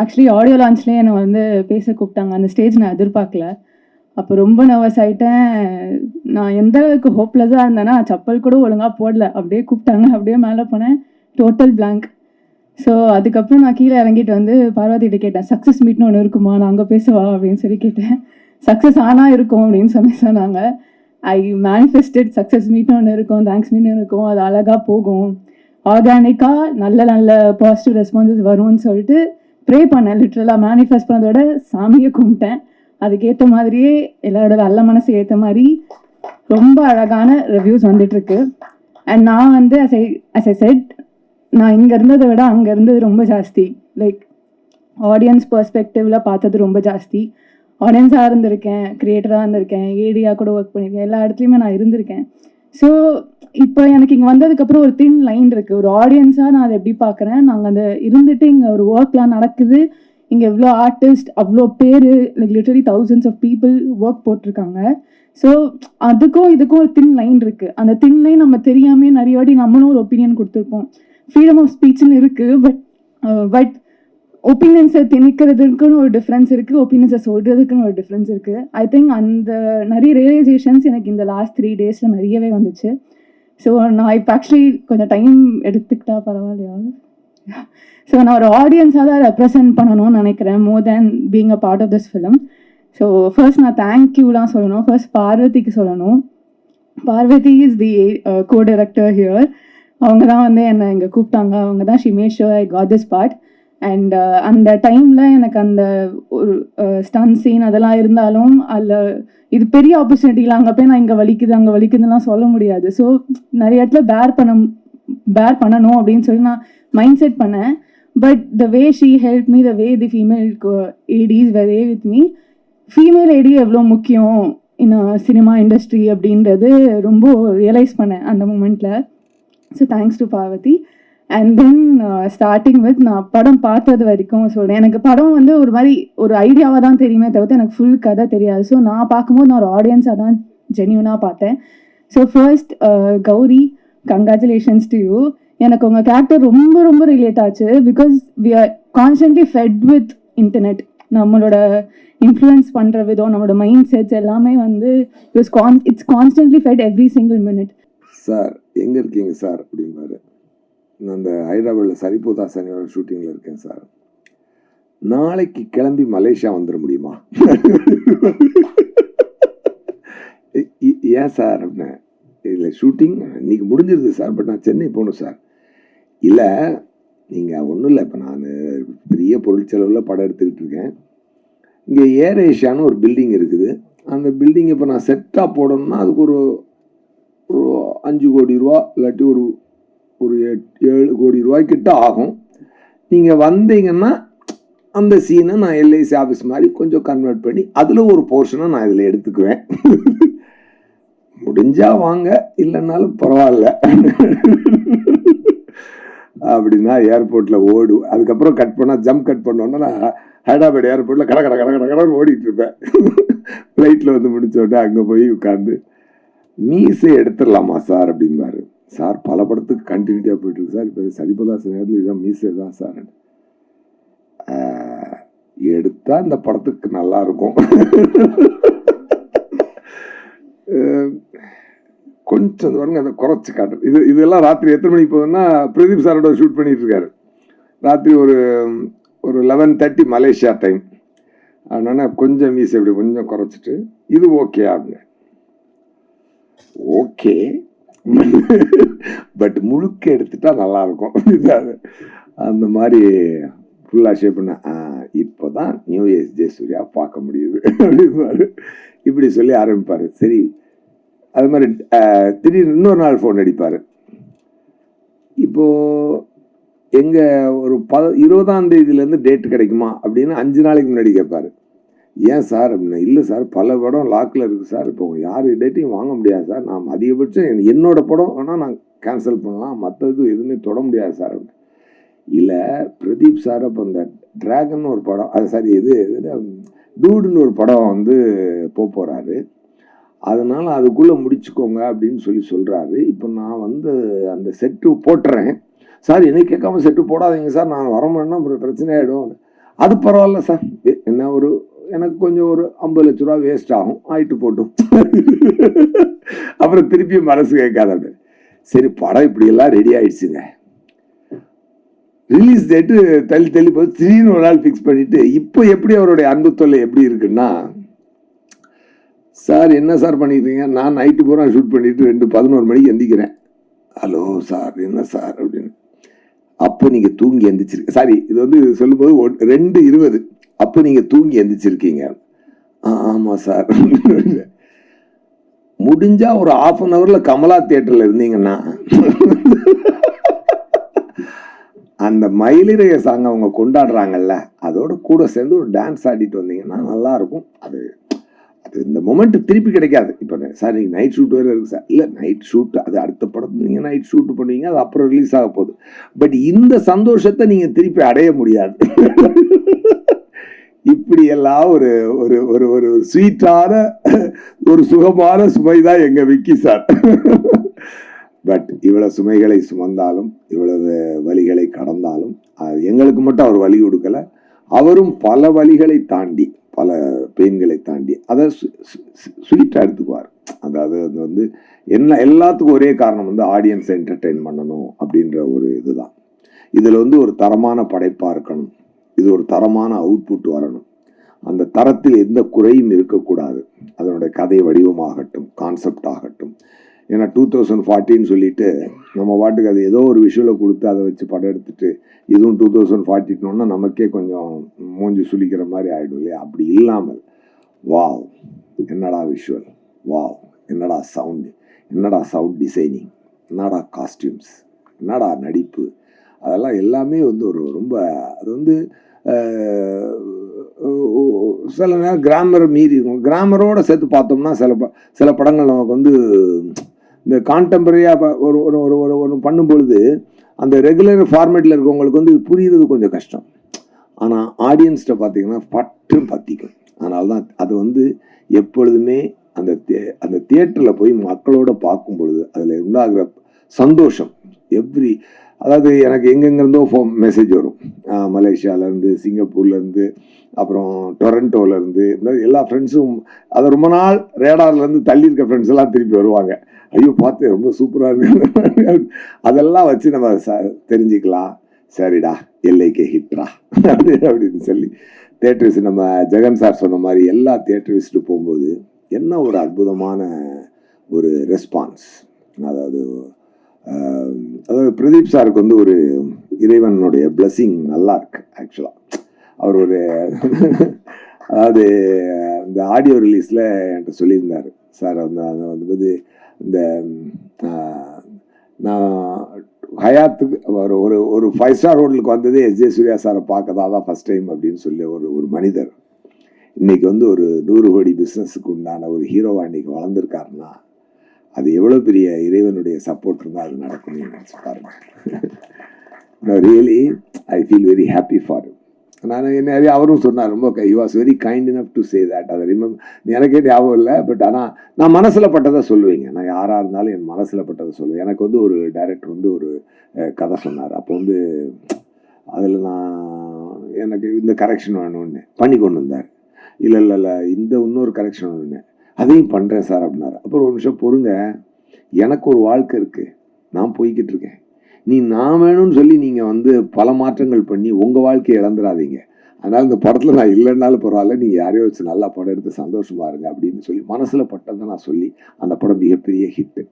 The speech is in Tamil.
ஆக்சுவலி ஆடியோ லான்ச்லேயே என்னை வந்து பேச கூப்பிட்டாங்க. அந்த ஸ்டேஜ் நான் எதிர்பார்க்கல. அப்போ ரொம்ப நர்வஸ் ஆகிட்டேன். நான் எந்த அளவுக்கு ஹோப்லெஸ்ஸாக இருந்தேன்னா செப்பல் கூட ஒழுங்காக போடல. அப்படியே கூப்பிட்டாங்க, அப்படியே மேலே போனேன். Total blank. ஸோ அதுக்கப்புறம் நான் கீழே இறங்கிட்டு வந்து பார்வதிகிட்ட கேட்டேன், சக்ஸஸ் மீட்னு ஒன்று இருக்குமா, நான் அங்கே பேசவா அப்படின்னு சொல்லி கேட்டேன். சக்ஸஸ் ஆனால் இருக்கும் அப்படின்னு சொன்னாங்க. ஐ மேனிஃபெஸ்டட் சக்ஸஸ் மீட்னு ஒன்று இருக்கும், தேங்க்ஸ் மீட்னு இருக்கும், அது அழகாக போகும், ஆர்கானிக்காக நல்ல நல்ல பாசிட்டிவ் ரெஸ்பான்சஸ் வரும்னு சொல்லிட்டு ப்ரே பண்ணேன். லிட்ரலாக மேனிஃபெஸ்ட் பண்ணதோட சாமியை கும்பிட்டேன். அதுக்கேற்ற மாதிரியே எல்லாரோட நல்ல மனசு ஏற்ற மாதிரி ரொம்ப அழகான ரிவ்யூஸ் வந்துட்டுருக்கு. அண்ட் நான் வந்து அஸ் ஐ செட், நான் இங்கே இருந்ததை விட அங்கே இருந்தது ரொம்ப ஜாஸ்தி. லைக் ஆடியன்ஸ் பெர்ஸ்பெக்டிவில் பார்த்தது ரொம்ப ஜாஸ்தி. ஆடியன்ஸாக இருந்திருக்கேன், க்ரியேட்டராக இருந்திருக்கேன், ஏடியாக கூட ஒர்க் பண்ணியிருக்கேன், எல்லா இடத்துலையுமே நான் இருந்திருக்கேன். ஸோ இப்போ எனக்கு இங்கே வந்ததுக்கப்புறம் ஒரு தின் லைன் இருக்குது. ஒரு ஆடியன்ஸாக நான் அதை எப்படி பார்க்குறேன், நாங்கள் அந்த இருந்துட்டு இங்கே ஒரு ஒர்க்லாம் நடக்குது, இங்கே எவ்வளோ ஆர்டிஸ்ட், அவ்வளோ பேர், like literally thousands of people work போட்டிருக்காங்க. ஸோ அதுக்கும் இதுக்கும் ஒரு தின் லைன் இருக்குது. அந்த தின் லைன் நம்ம தெரியாமே நிறைய வாட்டி நம்மளும் ஒரு ஒப்பீனியன் கொடுத்துருப்போம். ஃப்ரீடம் ஆஃப் ஸ்பீச்னு இருக்குது, பட் ஒப்பீனியன்ஸை திணிக்கிறதுக்குன்னு ஒரு டிஃப்ரென்ஸ் இருக்குது, ஒப்பீனியன்ஸை சொல்கிறதுக்குன்னு ஒரு டிஃப்ரென்ஸ் இருக்குது. ஐ திங்க் அந்த நிறைய ரியலைசேஷன்ஸ் எனக்கு இந்த லாஸ்ட் 3 days நிறையவே வந்துச்சு. ஸோ நான் இப்போ ஆக்சுவலி கொஞ்சம் டைம் எடுத்துக்கிட்டா பரவாயில்லையா? ஸோ நான் ஒரு ஆடியன்ஸாக தான் ரெப்ரசென்ட் பண்ணணும்னு நினைக்கிறேன், more than being a part of this film. So first நான் தேங்க்யூலாம் சொல்லணும். ஃபர்ஸ்ட் பார்வதிக்கு சொல்லணும். Parvathi is the co-director here. அவங்க தான் வந்து என்னை இங்கே கூப்பிட்டாங்க. அவங்க தான் she made sure I got this part. And அந்த டைமில் எனக்கு அந்த ஒரு ஸ்டன் சீன் அதெல்லாம் இருந்தாலும் அதில் இது பெரிய ஆப்பர்ச்சுனிட்டியில் அங்கே போய் நான் இங்கே அங்கே வலிக்குதுலாம் சொல்ல முடியாது. ஸோ நிறைய இடத்துல பேர் பண்ணணும் அப்படின்னு சொல்லி நான் மைண்ட் செட் பண்ணேன். But the way she help me, the way the female ADs were there with me, female AD எவ்வளோ முக்கியம் இன் சினிமா இண்டஸ்ட்ரி அப்படின்றது ரொம்ப ரியலைஸ் பண்ணேன் அந்த மூமெண்ட்டில். So thanks to Parvathi. And then starting with நான் படம் பார்த்தது வரைக்கும் சொல்கிறேன். எனக்கு படம் வந்து ஒரு மாதிரி ஒரு ஐடியாவாக தான் தெரியுமே தவிர்த்து எனக்கு ஃபுல் கதை தெரியாது. ஸோ நான் பார்க்கும்போது நான் ஒரு ஆடியன்ஸாக தான் ஜென்யூனாக பார்த்தேன். So first Gauri, congratulations to you. எனக்கு உங்கள் கேரக்டர் ரொம்ப ரொம்ப ரிலேட் ஆச்சு. Because we are constantly fed with internet. நம்மளோட இன்ஃப்ளூயன்ஸ் பண்ணுற விதம், நம்மளோட மைண்ட் செட்ஸ் எல்லாமே வந்து it's constantly fed every single minute. Sir எங்கே இருக்கீங்க சார் அப்படிம்பாரு. நான் அந்த ஹைதராபாத்தில் சரிபோதா சனியோட ஷூட்டிங்கில் இருக்கேன் சார், நாளைக்கு கிளம்பி மலேசியா வந்துட முடியுமா? ஏன் சார் அப்படின்னா, இல்லை ஷூட்டிங் இன்னைக்கு முடிஞ்சிருது சார், பட் நான் சென்னை போகணும் சார். இல்லை நீங்கள் ஒன்றும் இல்லை, இப்போ நான் பெரிய பொருள் செலவில் படம் எடுத்துக்கிட்டு இருக்கேன். இங்கே ஏர் ஏஷியான்னு ஒரு பில்டிங் இருக்குது. அந்த பில்டிங் இப்போ நான் செட்டாக போடணும்னா அதுக்கு ஒரு 5 கோடி ரூபா இல்லாட்டி ஒரு 7 கோடி ரூபாய்க்கிட்ட ஆகும். நீங்கள் வந்தீங்கன்னா அந்த சீனை நான் எல்ஐசி ஆஃபீஸ் மாதிரி கொஞ்சம் கன்வெர்ட் பண்ணி அதில் ஒரு போர்ஷனை நான் இதில் எடுத்துக்குவேன். முடிஞ்சா வாங்க, இல்லைன்னாலும் பரவாயில்ல அப்படின்னா ஏர்போர்ட்டில் ஓடும். அதுக்கப்புறம் கட் பண்ணால் ஜம்ப் கட் பண்ணோன்னா நான் ஹைதராபாத் ஏர்போர்ட்டில் கடை ஓடிட்டு இருப்பேன். ஃப்ளைட்டில் வந்து முடிச்ச உடனே அங்கே போய் உட்காந்து மீசை எடுத்துடலாமா சார் அப்படிம்பாரு. சார் பல படத்துக்கு கண்டினியூட்டியாக போயிட்டுருக்கு சார், இப்போ சரிபதாசன் நேரத்தில் இதுதான் மீசை தான் சார் எடுத்தால் இந்த படத்துக்கு நல்லா இருக்கும். கொஞ்சம் பாருங்க அதை குறைச்சி காட்டுறது. இதெல்லாம் ராத்திரி எத்தனை மணிக்கு போகுதுன்னா, பிரதீப் சாரோட ஷூட் பண்ணிட்டு இருக்காரு. ராத்திரி ஒரு 11:30 மலேசியா டைம். அதனால கொஞ்சம் மீசை இப்படி கொஞ்சம் குறைச்சிட்டு இது ஓகே அப்படின்னு. ஓகே பட் முழுக்க எடுத்துட்டா நல்லா இருக்கும் அந்த மாதிரி ஃபுல்லாக ஷேப் பண்ண. இப்போ தான் நியூ ஏஜ் ஜெயசூர்யா பார்க்க முடியுது அப்படிம்பாரு. இப்படி சொல்லி ஆரம்பிப்பார். சரி, அது மாதிரி திடீர்னு இன்னொரு நாள் ஃபோன் அடிப்பார். இப்போது எங்கள் ஒரு 20ஆம் தேதியிலேருந்து டேட்டு கிடைக்குமா அப்படின்னு 5 நாளைக்கு முன்னாடி கேட்பார். ஏன் சார் அப்படின்னா, இல்லை சார் பல படம் லாக்கில் இருக்குது சார், இப்போ யார் டேட்டையும் வாங்க முடியாது சார், நான் அதிகபட்சம் என்னோட படம் வேணால் நான் கேன்சல் பண்ணலாம், மற்றது எதுவுமே தொட முடியாது சார் அப்படின்னு. இல்லை பிரதீப் சார் அப்போ இந்த ட்ராகன் ஒரு படம், அது சாரி டூடுன்னு ஒரு படம் வந்து போகிறாரு, அதனால் அதுக்குள்ளே முடிச்சுக்கோங்க அப்படின்னு சொல்கிறாரு. இப்போ நான் வந்து அந்த செட்டு போட்டுறேன் சார், என்னை கேட்காம செட்டு போடாதீங்க சார், நான் வரமாட்டேன்னா பிரச்சனை ஆகிடும். அது பரவாயில்ல சார், என்ன ஒரு எனக்கு கொஞ்சம் ஒரு 50 லட்ச ரூபா வேஸ்ட் ஆகும், ஆயிட்டு போட்டும். அப்புறம் திருப்பி மனசு கேட்காத. சரி படம் இப்படி எல்லாம் ரெடி ஆயிடுச்சுங்க, ரிலீஸ் டேட்டு தள்ளி போய் திடீர்னு ஒரு நாள் ஃபிக்ஸ் பண்ணிட்டு, இப்போ எப்படி அவருடைய அன்பு தொல்லை எப்படி இருக்குன்னா, சார் என்ன சார் பண்ணிக்கிறீங்க, நான் நைட்டு பூரா ஷூட் பண்ணிட்டு 2:11 மணிக்கு எந்திக்கிறேன். ஹலோ சார் என்ன சார் அப்படின்னு. அப்போ நீங்க தூங்கி எந்திரிச்சிருக்க, சாரி இது வந்து சொல்லும்போது 2:20, அப்போ நீங்க தூங்கி எந்திரிச்சிருக்கீங்க. ஆமா சார். முடிஞ்சா ஒரு 1/2 hourல கமலா தியேட்டர்ல இருந்தீங்கன்னா அந்த மயிலிறக சாங் அவங்க கொண்டாடுறாங்கல்ல, அதோட கூட சேர்ந்து ஒரு டான்ஸ் ஆடிட்டு வந்தீங்கன்னா நல்லா இருக்கும். அது அது இந்த மொமெண்ட் திருப்பி கிடைக்காது. இப்போ சார் நீங்கள் நைட் ஷூட் வேறு இருக்குது சார், இல்லை நைட் ஷூட் அது அடுத்த படம் நீங்கள் நைட் ஷூட் பண்ணுவீங்க, அது அப்புறம் ரிலீஸ் ஆக போகுது. பட் இந்த சந்தோஷத்தை நீங்கள் திருப்பி அடைய முடியாது. இப்படி எல்லாம் ஒரு ஒரு ஒரு ஒரு ஸ்வீட்டான ஒரு சுகமான சுமை தான் எங்க விக்கி சார். பட் இவ்வளவு சுமைகளை சுமந்தாலும் இவ்வளவு வலிகளை கடந்தாலும் அது எங்களுக்கு மட்டும் அவர் வலி கொடுக்கல, அவரும் பல வலிகளை தாண்டி பல பெயின்களை தாண்டி அதை ஸ்வீட்டா எடுத்துக்குவார். அதாவது அது வந்து என்ன எல்லாத்துக்கும் ஒரே காரணம் வந்து ஆடியன்ஸ் என்டர்டெயின் பண்ணணும் அப்படின்ற ஒரு இதுதான். இதுல வந்து ஒரு தரமான படைப்பா இருக்கணும், இது ஒரு தரமான அவுட்புட் வரணும், அந்த தரத்தில் எந்த குறையும் இருக்கக்கூடாது. அதனுடைய கதை வடிவமாகட்டும், கான்செப்ட் ஆகட்டும். ஏன்னா 2014 சொல்லிட்டு நம்ம பாட்டுக்கு அது ஏதோ ஒரு விஷுவலை கொடுத்து அதை வச்சு படம் எடுத்துட்டு இதுவும் 2014 நமக்கே கொஞ்சம் மூஞ்சி சுளிக்கிற மாதிரி ஆயிடும் இல்லையா? அப்படி இல்லாமல் வாவ் என்னடா விஷுவல், வாவ் என்னடா சவுண்டு, என்னடா சவுண்ட் டிசைனிங், என்னடா காஸ்டியூம்ஸ், என்னடா நடிப்பு, அதெல்லாம் எல்லாமே வந்து ஒரு ரொம்ப அது வந்து சில நேரம் கிராமர் மீறி இருக்கும். கிராமரோட சேர்த்து பார்த்தோம்னா சில படங்கள் நமக்கு வந்து இந்த கான்டெம்பரரியாக ஒரு ஒரு ஒரு ஒரு ஒன்று பண்ணும்பொழுது அந்த ரெகுலர் ஃபார்மேட்டில் இருக்கவங்களுக்கு வந்து இது புரியுறது கொஞ்சம் கஷ்டம். ஆனால் ஆடியன்ஸ்கிட்ட பார்த்தீங்கன்னா பட்டு பற்றிக்கும். அதனால தான் அது வந்து எப்பொழுதுமே அந்த தியேட்டரில் போய் மக்களோட பார்க்கும் பொழுது அதில் உண்டாகிற சந்தோஷம் அதாவது எனக்கு எங்கெங்கிருந்தோ மெசேஜ் வரும், மலேசியாவிலேருந்து, சிங்கப்பூர்லேருந்து, அப்புறம் டொரண்டோலேருந்து, எல்லா ஃப்ரெண்ட்ஸும் அதை ரொம்ப நாள் ரேடார்லேருந்து தள்ளி இருக்க ஃப்ரெண்ட்ஸ் எல்லாம் திருப்பி வருவாங்க. ஐயோ பார்த்து ரொம்ப சூப்பராக இருக்கு, அதெல்லாம் வச்சு நம்ம தெரிஞ்சுக்கலாம். சரிடா எல்லைக்கே ஹிட்ரா அப்படின்னு சொல்லி தியேட்டர்ஸ் நம்ம ஜெகன் சார் சொன்ன மாதிரி எல்லா தியேட்டர் விசிட்டு போகும்போது என்ன ஒரு அற்புதமான ஒரு ரெஸ்பான்ஸ். அதாவது பிரதீப் சாருக்கு வந்து ஒரு இறைவனுடைய பிளஸிங் நல்லா இருக்கு ஆக்சுவலாக. அவர் ஒரு அதாவது இந்த ஆடியோ ரிலீஸில் என்கிட்ட சொல்லியிருந்தார் சார், வந்து இந்த நான் ஹயாத்துக்கு ஒரு ஒரு ஒரு 5-star ஹோட்டலுக்கு வந்ததே எஸ்.ஜே. சூர்யா சாரை பார்க்க தான் ஃபர்ஸ்ட் டைம் அப்படின்னு சொல்லி ஒரு மனிதர் இன்னைக்கு வந்து ஒரு 100 கோடி பிஸ்னஸுக்கு உண்டான ஒரு ஹீரோவா இன்னைக்கு வளர்ந்துருக்காருன்னா அது எவ்வளோ பெரிய இறைவனுடைய சப்போர்ட் இருந்தால் அது நடக்கணும்னு நினச்சி பாருங்க. Really I feel very happy for. நான் நிறைய அவரும் சொன்னார், ரொம்ப he was very kind enough to say that. அதை எனக்கே ஞாபகம் இல்லை, பட் ஆனால் நான் மனசில் பட்டதை சொல்லுவேங்க. நான் யாராக இருந்தாலும் என் மனசில் பட்டதை சொல்லுவேன். எனக்கு வந்து ஒரு டைரக்டர் வந்து ஒரு கதை சொன்னார். அப்போ வந்து அதில் எனக்கு இந்த கரெக்ஷன் வேணும்னு பண்ணி கொண்டு வந்தார். இல்லை இந்த இன்னொரு கரெக்ஷன் வேணும்னு அதையும் பண்ணுறேன் சார் அப்படின்னாரு. அப்புறம் ஒரு நிமிஷம் பொறுங்க, எனக்கு ஒரு வாழ்க்கை இருக்குது, நான் போய்கிட்டு இருக்கேன், நான் வேணும்னு சொல்லி நீங்கள் வந்து பல மாற்றங்கள் பண்ணி உங்கள் வாழ்க்கையை இழந்துடாதீங்க. அதனால் இந்த படத்தில் நான் இல்லைன்னாலும் பரவாயில்ல, நீங்கள் யாரையோ வச்சு நல்லா படம் எடுத்து சந்தோஷமா இருங்க அப்படின்னு சொல்லி மனசில் பட்டதை நான் சொல்லி அந்த படம் மிகப்பெரிய ஹிட்டு.